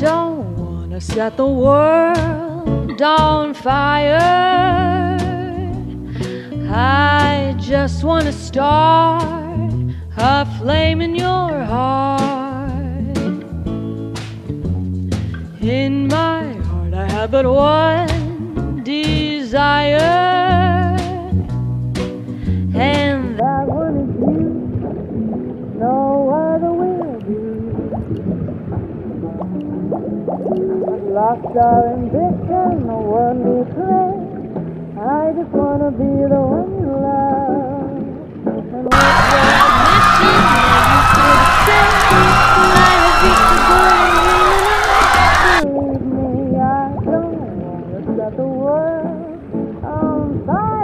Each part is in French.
don't wanna set the world on fire. I just wanna start a flame in your heart. In my heart I have but one desire, and that one is you. No other will do. I've lost our ambition, the one we play. I just wanna be the one you love. And with your admission, you could say I have reached the point. Believe me, I don't wanna set the world on fire.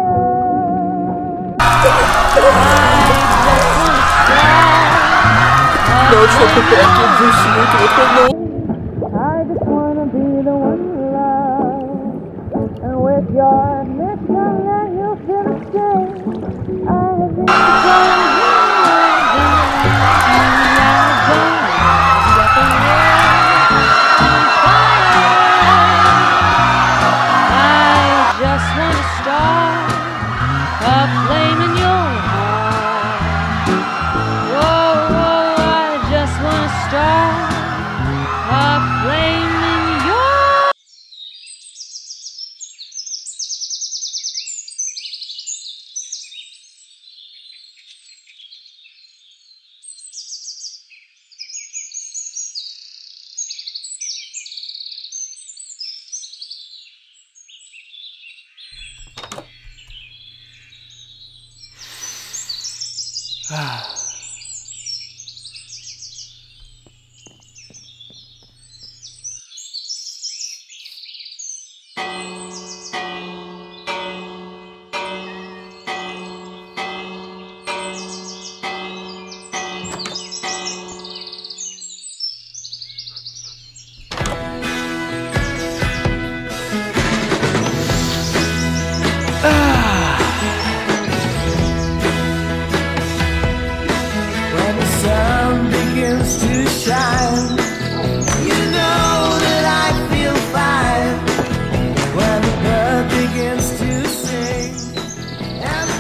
I just wanna be the one you love. And with your admission that you should stay, I have reached the point. I just wanna start a flame in your heart. Whoa, whoa, I just wanna start a flame in your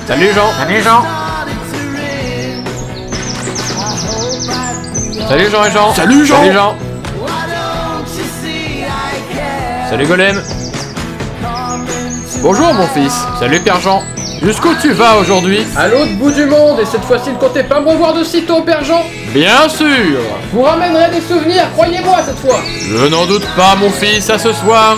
Salut Jean. Salut Jean. Salut Jean et Jean. Salut Jean. Salut Jean. Salut Golem. Bonjour mon fils. Salut Père Jean. Jusqu'où tu vas aujourd'hui? À l'autre bout du monde, et cette fois-ci ne comptez pas me revoir de sitôt, Père Jean. Bien sûr. Vous ramènerez des souvenirs, croyez-moi cette fois. Je n'en doute pas mon fils, à ce soir.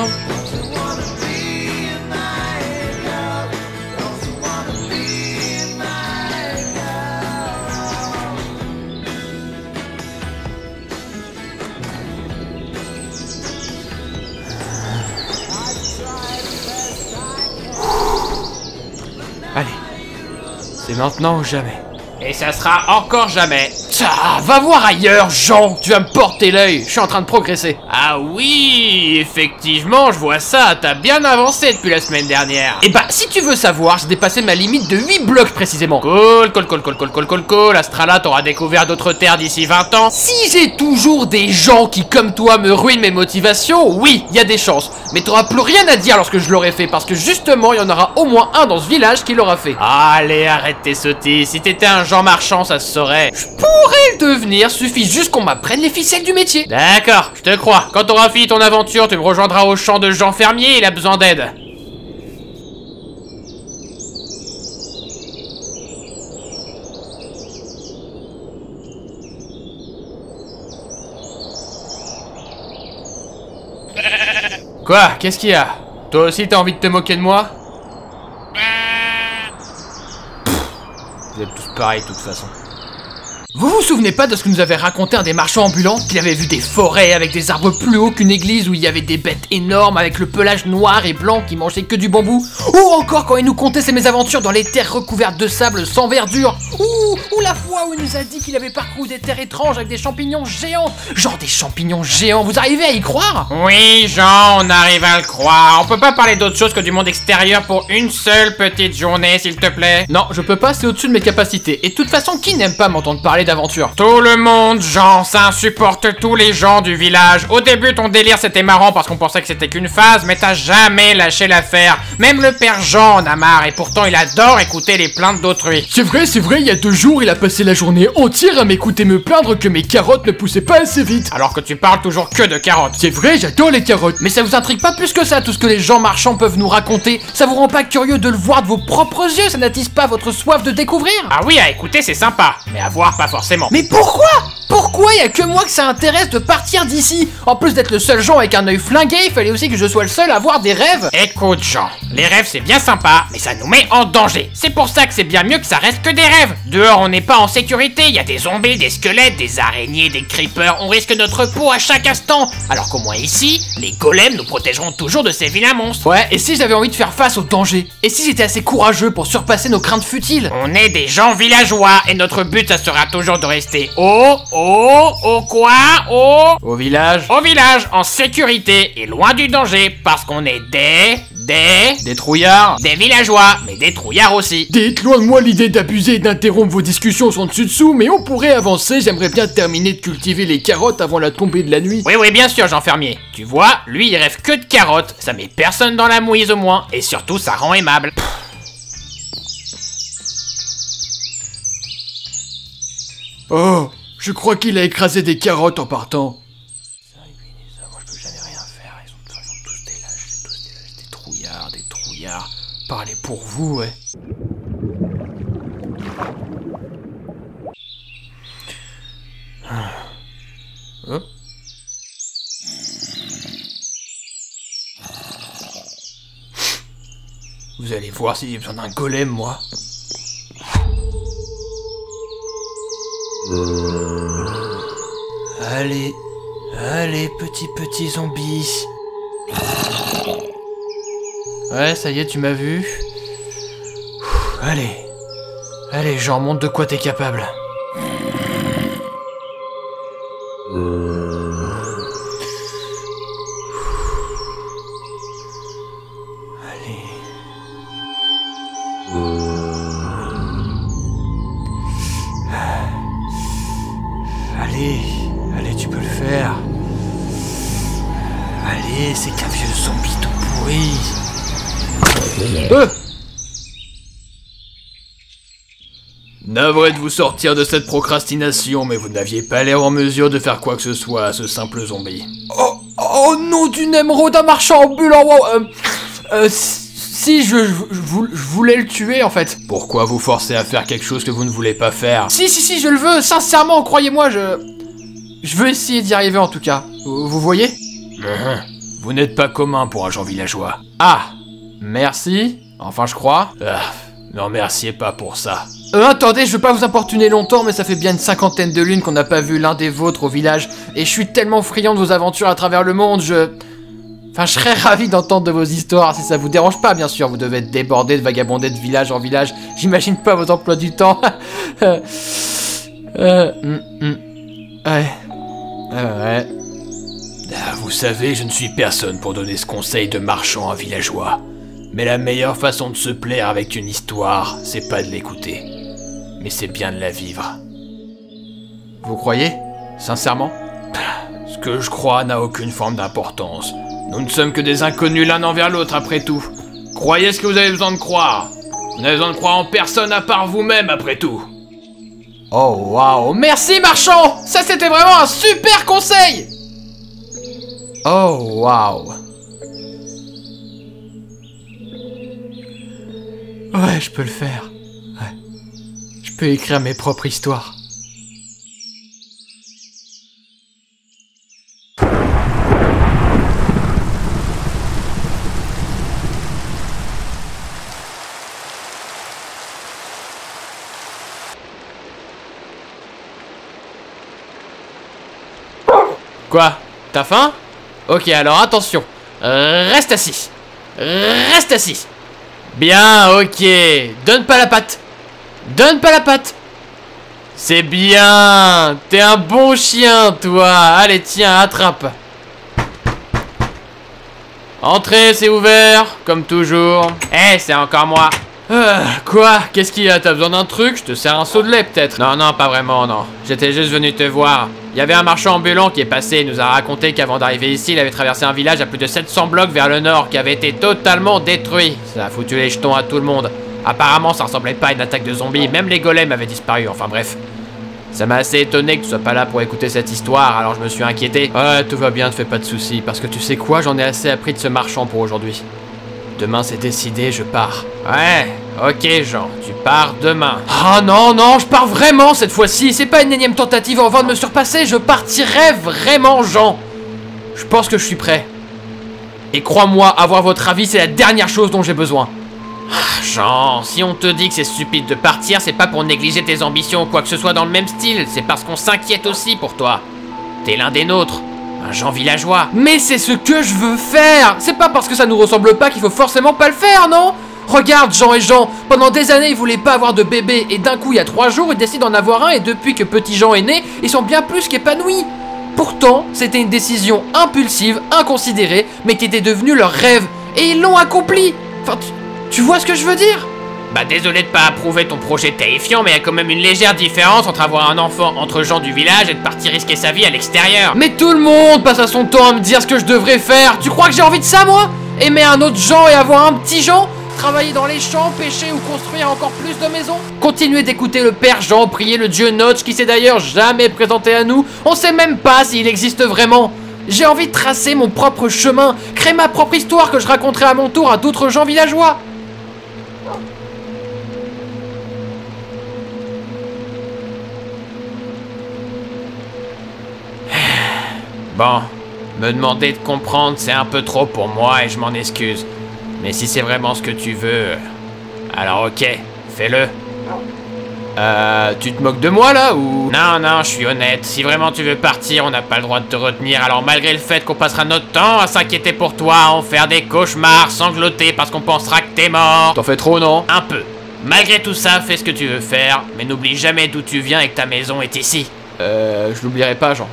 Allez, c'est maintenant ou jamais. Et ça sera encore jamais. Ça, va voir ailleurs, Jean. Tu vas me porter l'œil. Je suis en train de progresser. Ah oui, effectivement, je vois ça. T'as bien avancé depuis la semaine dernière. Et bah, si tu veux savoir, j'ai dépassé ma limite de 8 blocs précisément. Cool. Astrala, t'auras découvert d'autres terres d'ici 20 ans. Si j'ai toujours des gens qui, comme toi, me ruinent mes motivations, oui, il y a des chances. Mais t'auras plus rien à dire lorsque je l'aurai fait, parce que justement, il y en aura au moins un dans ce village qui l'aura fait. Allez, arrête tes sottises. Si t'étais un Jean marchand, ça se saurait. Je pourrais le devenir, suffit juste qu'on m'apprenne les ficelles du métier. D'accord, je te crois. Quand t'auras fini ton aventure, tu me rejoindras au champ de Jean Fermier, il a besoin d'aide. Quoi? Qu'est-ce qu'il y a? Toi aussi t'as envie de te moquer de moi? Vous êtes tous pareils de toute façon. Vous vous souvenez pas de ce que nous avait raconté un des marchands ambulants? Qu'il avait vu des forêts avec des arbres plus hauts qu'une église où il y avait des bêtes énormes avec le pelage noir et blanc qui mangeaient que du bambou? Ou encore quand il nous contait ses mésaventures dans les terres recouvertes de sable sans verdure? Ou la fois où il nous a dit qu'il avait parcouru des terres étranges avec des champignons géants? Genre des champignons géants, vous arrivez à y croire? Oui Jean, on arrive à le croire. On peut pas parler d'autre chose que du monde extérieur pour une seule petite journée s'il te plaît? Non, je peux pas, c'est au-dessus de mes capacités. Et de toute façon, qui n'aime pas m'entendre parler parler d'aventure. Tout le monde, Jean, ça insupporte tous les gens du village. Au début, ton délire c'était marrant parce qu'on pensait que c'était qu'une phase, mais t'as jamais lâché l'affaire. Même le père Jean en a marre et pourtant il adore écouter les plaintes d'autrui. C'est vrai, il y a 2 jours, il a passé la journée entière à m'écouter me plaindre que mes carottes ne poussaient pas assez vite. Alors que tu parles toujours que de carottes. C'est vrai, j'adore les carottes. Mais ça vous intrigue pas plus que ça, tout ce que les gens marchands peuvent nous raconter? Ça vous rend pas curieux de le voir de vos propres yeux? Ça n'attise pas votre soif de découvrir? Ah oui, à écouter c'est sympa, mais à voir pas forcément. Mais pourquoi? Pourquoi y a que moi que ça intéresse de partir d'ici? En plus d'être le seul Jean avec un œil flingué, il fallait aussi que je sois le seul à avoir des rêves. Écoute Jean, les rêves c'est bien sympa, mais ça nous met en danger. C'est pour ça que c'est bien mieux que ça reste que des rêves. Dehors on n'est pas en sécurité, il y a des zombies, des squelettes, des araignées, des creepers, on risque notre peau à chaque instant. Alors qu'au moins ici, les golems nous protégeront toujours de ces vilains monstres. Ouais, et si j'avais envie de faire face au danger? Et si j'étais assez courageux pour surpasser nos craintes futiles? On est des gens villageois, et notre but ça sera toujours de rester au village, en sécurité et loin du danger, parce qu'on est des trouillards, des villageois, mais des trouillards aussi. Dites, loin de moi l'idée d'abuser et d'interrompre vos discussions sur dessus-dessous, mais on pourrait avancer, j'aimerais bien terminer de cultiver les carottes avant la tombée de la nuit. Oui, bien sûr, Jean Fermier. Tu vois, lui, il rêve que de carottes, ça met personne dans la mouise au moins, et surtout, ça rend aimable. Oh, je crois qu'il a écrasé des carottes en partant. Moi je peux jamais rien faire, ils sont tous des lâches, des trouillards. Parlez pour vous, ouais. Hein? Vous allez voir si j'ai besoin d'un golem, moi. Allez, petit zombie. Ouais, ça y est, tu m'as vu. Allez, Jean, montre de quoi t'es capable. Allez, tu peux le faire. Allez, c'est qu'un vieux zombie tout pourri. Navré de vous sortir de cette procrastination, mais vous n'aviez pas l'air en mesure de faire quoi que ce soit à ce simple zombie. Oh non, d'une émeraude, un marchand ambulant. Si, je voulais le tuer en fait. Pourquoi vous forcer à faire quelque chose que vous ne voulez pas faire? Si, je le veux, sincèrement, croyez-moi, je veux essayer d'y arriver en tout cas. Vous voyez? Vous n'êtes pas commun pour un Jean villageois. Ah, merci, enfin je crois. N'en remerciez pas pour ça. Attendez, je veux pas vous importuner longtemps, mais ça fait bien une 50aine de lunes qu'on n'a pas vu l'un des vôtres au village, et je suis tellement friand de vos aventures à travers le monde, je serais ravi d'entendre de vos histoires, si ça vous dérange pas, bien sûr. Vous devez être débordé de vagabonder de village en village. J'imagine pas vos emplois du temps. Ouais. Vous savez, je ne suis personne pour donner ce conseil de marchand à villageois. Mais la meilleure façon de se plaire avec une histoire, c'est pas de l'écouter. Mais c'est bien de la vivre. Vous croyez? Sincèrement? Ce que je crois n'a aucune forme d'importance. Nous ne sommes que des inconnus l'un envers l'autre après tout. Croyez ce que vous avez besoin de croire. Vous n'avez besoin de croire en personne à part vous-même après tout. Oh waouh, merci marchand. Ça c'était vraiment un super conseil. Oh waouh. Ouais, je peux le faire. Ouais. Je peux écrire mes propres histoires. Quoi? T'as faim? Ok, alors attention. Reste assis. Reste assis. Bien, ok. Donne pas la patte. Donne pas la patte. C'est bien. T'es un bon chien, toi. Allez, tiens, attrape. Entrez, c'est ouvert, comme toujours. C'est encore moi. Quoi? Qu'est-ce qu'il y a? T'as besoin d'un truc? Je te sers un seau de lait peut-être? Non, non, pas vraiment, non. J'étais juste venu te voir. Il y avait un marchand ambulant qui est passé et nous a raconté qu'avant d'arriver ici, il avait traversé un village à plus de 700 blocs vers le nord qui avait été totalement détruit. Ça a foutu les jetons à tout le monde. Apparemment, ça ressemblait pas à une attaque de zombies, même les golems avaient disparu, enfin bref. Ça m'a assez étonné que tu sois pas là pour écouter cette histoire, alors je me suis inquiété. Ouais, tout va bien, te fais pas de soucis, parce que tu sais quoi, j'en ai assez appris de ce marchand pour aujourd'hui. Demain c'est décidé, je pars. Ouais, ok Jean, tu pars demain. Ah non, non, je pars vraiment cette fois-ci. C'est pas une énième tentative en vain de me surpasser, je partirai vraiment Jean. Je pense que je suis prêt. Et crois-moi, avoir votre avis, c'est la dernière chose dont j'ai besoin. Ah, Jean, si on te dit que c'est stupide de partir, c'est pas pour négliger tes ambitions ou quoi que ce soit dans le même style, c'est parce qu'on s'inquiète aussi pour toi. T'es l'un des nôtres. Un Jean villageois. Mais c'est ce que je veux faire. C'est pas parce que ça nous ressemble pas qu'il faut forcément pas le faire, non? Regarde Jean et Jean, pendant des années ils voulaient pas avoir de bébé et d'un coup il y a 3 jours ils décident d'en avoir un et depuis que petit Jean est né, ils sont bien plus qu'épanouis. Pourtant, c'était une décision impulsive, inconsidérée, mais qui était devenue leur rêve. Et ils l'ont accompli. Enfin, tu vois ce que je veux dire? Bah désolé de pas approuver ton projet terrifiant, mais il y a quand même une légère différence entre avoir un enfant entre gens du village et de partir risquer sa vie à l'extérieur. Mais tout le monde passe à son temps à me dire ce que je devrais faire. Tu crois que j'ai envie de ça, moi? Aimer un autre Jean et avoir un petit Jean? Travailler dans les champs, pêcher ou construire encore plus de maisons? Continuer d'écouter le père Jean, prier le dieu Notch qui s'est d'ailleurs jamais présenté à nous? On sait même pas s'il existe vraiment. J'ai envie de tracer mon propre chemin, créer ma propre histoire que je raconterai à mon tour à d'autres gens villageois. Bon, me demander de comprendre, c'est un peu trop pour moi et je m'en excuse. Mais si c'est vraiment ce que tu veux, alors ok, fais-le. Tu te moques de moi là ou... Non, non, je suis honnête. Si vraiment tu veux partir, on n'a pas le droit de te retenir. Alors malgré le fait qu'on passera notre temps à s'inquiéter pour toi, à en faire des cauchemars, sangloter parce qu'on pensera que t'es mort. T'en fais trop, non? Un peu. Malgré tout ça, fais ce que tu veux faire, mais n'oublie jamais d'où tu viens et que ta maison est ici. Je l'oublierai pas, Jean.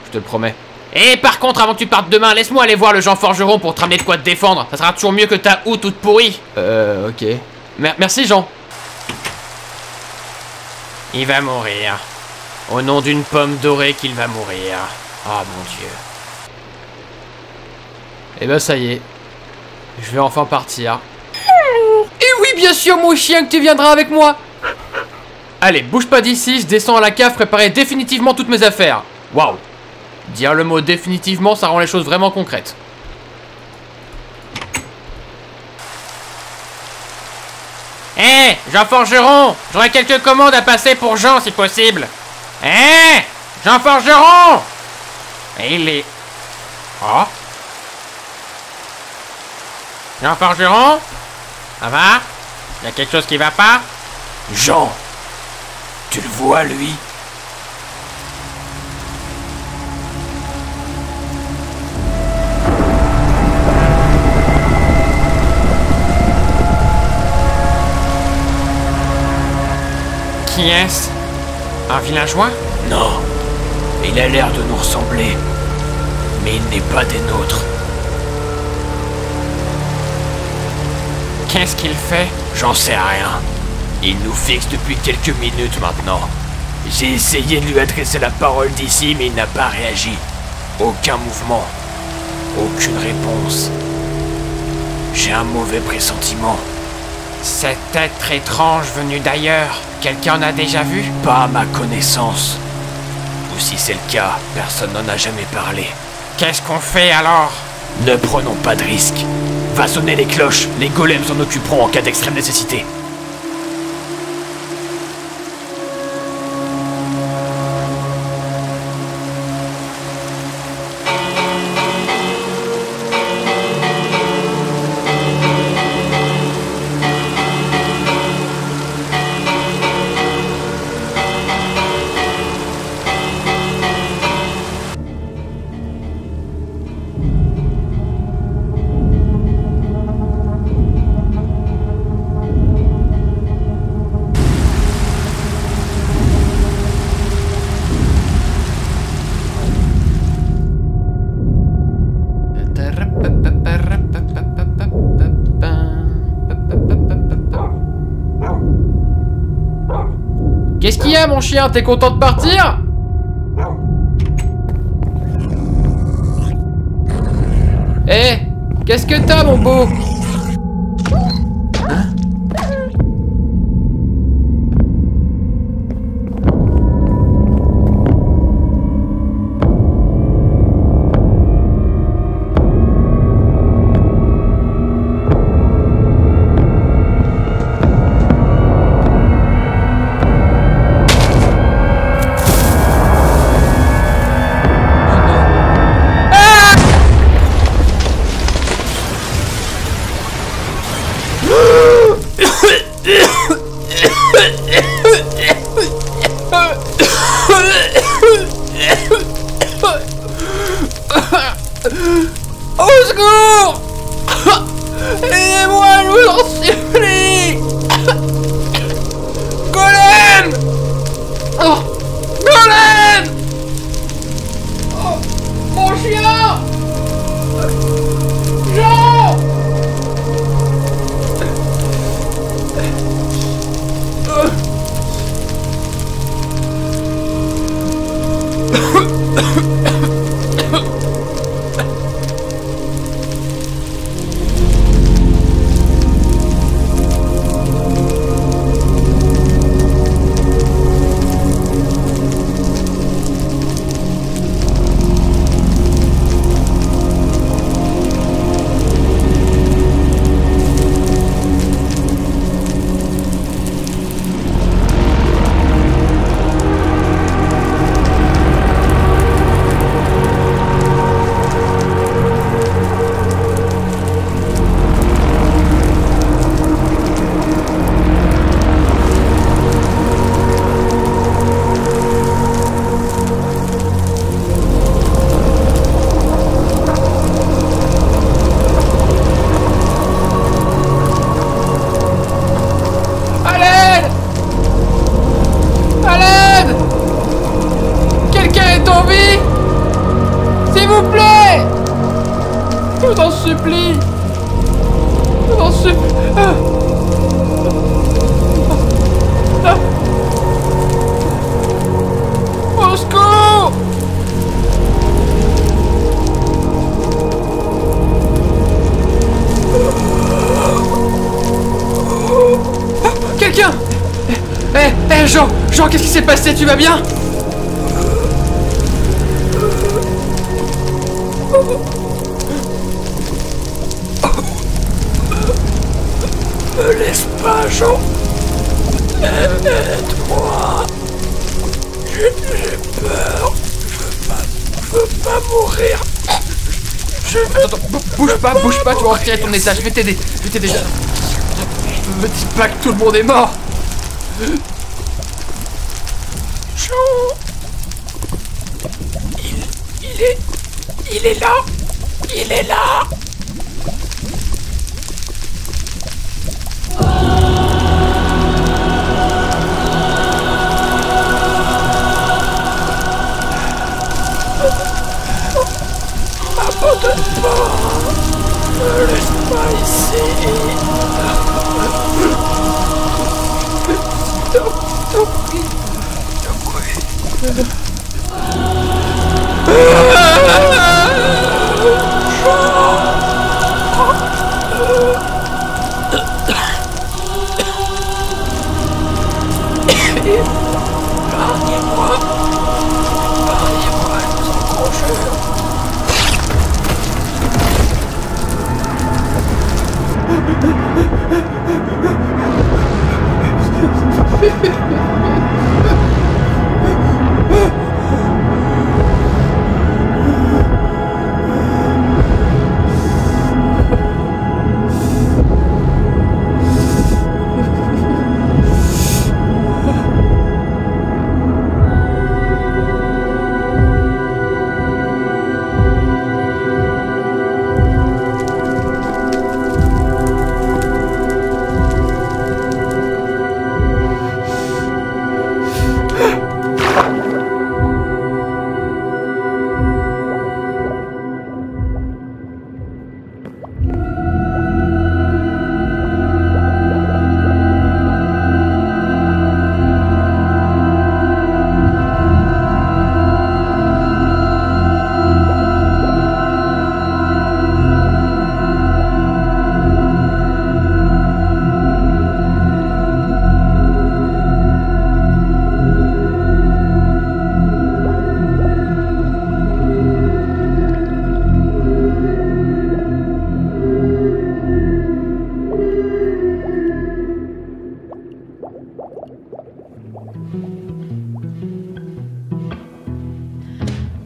Je te le promets. Et par contre, avant que tu partes demain, laisse-moi aller voir le Jean Forgeron pour te ramener de quoi te défendre. Ça sera toujours mieux que ta houe toute pourrie. Ok. Merci, Jean. Il va mourir. Au nom d'une pomme dorée qu'il va mourir. Oh mon Dieu. Eh ben ça y est. Je vais enfin partir. Et oui, bien sûr, mon chien, que tu viendras avec moi. Allez, bouge pas d'ici, je descends à la cave préparer définitivement toutes mes affaires. Waouh. Dire le mot définitivement, ça rend les choses vraiment concrètes. Hé, Jean Forgeron, j'aurais quelques commandes à passer pour Jean si possible. Hé, Jean Forgeron. Et il est... Oh. Jean Forgeron, ça va? Y a quelque chose qui va pas? Jean, tu le vois, lui? Qui est-ce? Un villageois? Non, il a l'air de nous ressembler, mais il n'est pas des nôtres. Qu'est-ce qu'il fait? J'en sais rien. Il nous fixe depuis quelques minutes maintenant. J'ai essayé de lui adresser la parole d'ici, mais il n'a pas réagi. Aucun mouvement. Aucune réponse. J'ai un mauvais pressentiment. Cet être étrange venu d'ailleurs, quelqu'un en a déjà vu? Pas à ma connaissance. Ou si c'est le cas, personne n'en a jamais parlé. Qu'est-ce qu'on fait alors? Ne prenons pas de risques. Va sonner les cloches, les golems s'en occuperont en cas d'extrême nécessité. Qu'est-ce qu'il y a, mon chien? T'es content de partir? Eh, qu'est-ce que t'as, mon beau? Au secours! Aidez-moi, je vous en supplie! Golem! Oh! Golem! Oh! Mon chien! Jean! Je vous en supplie. Je vous en supplie. Au secours. Quelqu'un. Jean, qu'est-ce qui s'est passé? Tu vas bien? Me laisse pas, Jean. Aide-moi. J'ai peur. Je veux pas mourir. Attends, bouge pas, tu vas retirer ton étage. Je vais t'aider. Me dis pas que tout le monde est mort. Jean. Il est là. Il est là. Abandonne pas. Me laisse pas ici. T'en prie. Épargnez-moi, je vous en conjure.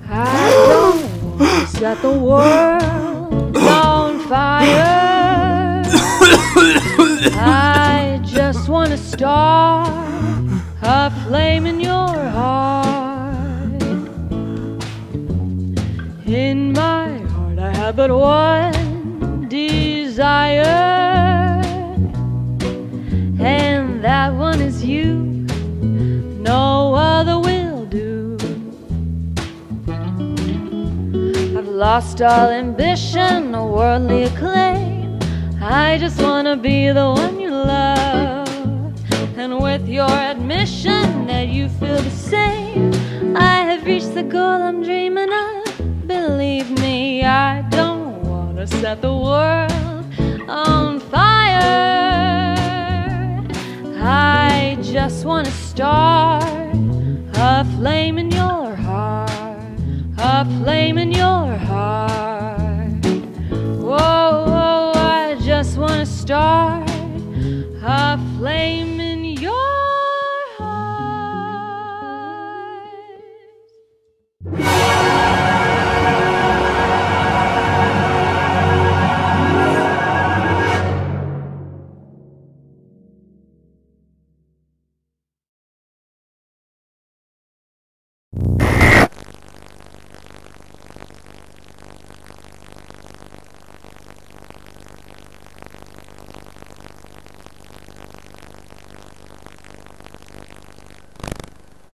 I don't wanna set the world on fire. I just wanna start a flame in your heart. In my heart I have but one desire, and that one is you. No other will do. I've lost all ambition or worldly acclaim. I just wanna be the one you love. And with your admission that you feel the same, I have reached the goal I'm dreaming of. Believe me, I don't wanna set the world on fire. I just wanna start a flame in your heart, a flame in your heart. Whoa, whoa, I just wanna start